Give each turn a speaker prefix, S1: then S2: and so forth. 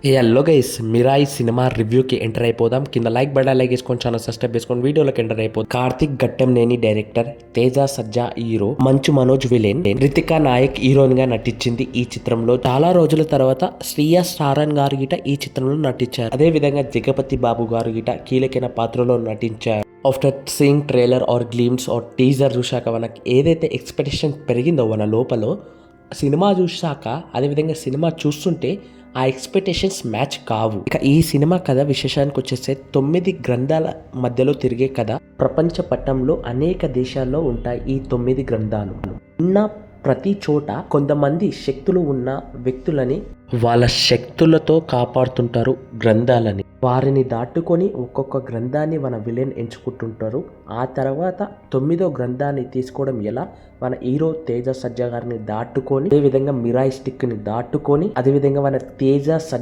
S1: Hello guys, Mirai cinema రివ్యూకి enter అయిపోదాం. కింద లైక్ బటన్ లైక్ వేసుకొని ఛానల్ సబ్స్క్రైబ్ చేసుకొని వీడియోలోకి ఎంటర్ అయిపోదాం. Karthik Ghattamaneni director, Teja Sajja hero, Manchu Manoj villain, Ritika Nayak heroine గా నటించింది. ఈ చిత్రంలో చాలా రోజుల తర్వాత శ్రీయా సారన్ గారు గిట ఈ చిత్రంలో నటించారు. అదే విధంగా జగపతి బాబు గారు గిట కీలకైన పాత్రలో నటించారు. After seeing trailer or glimpse or teaser చూశాక మనకి ఏదైతే ఎక్స్పెక్టేషన్ పెరిగిందో మన లోపల, సినిమా చూశాక అదేవిధంగా సినిమా చూస్తుంటే ఆ ఎక్స్పెక్టేషన్స్ మ్యాచ్ కావు. ఇక ఈ సినిమా కథ విశేషానికి వచ్చేస్తే 9 గ్రంథాల మధ్యలో తిరిగే కథ. ప్రపంచ పటంలో అనేక దేశాల్లో ఉంటాయి ఈ 9 గ్రంథాలు. ఉన్న ప్రతి చోట కొంతమంది శక్తులు ఉన్న వ్యక్తులని వాళ్ళ శక్తులతో కాపాడుతుంటారు గ్రంథాలని. వారిని దాటుకొని ఒక్కొక్క గ్రంథాన్ని మన విలన్ ఎంచుకుంటుంటారు. ఆ తర్వాత 9వ గ్రంథాన్ని తీసుకోవడం ఎలా, మన హీరో తేజ సజ్జా గారిని దాటుకొని, అదేవిధంగా మిరాయి స్టిక్ ని దాటుకొని, అదేవిధంగా మన తేజ సజ్జా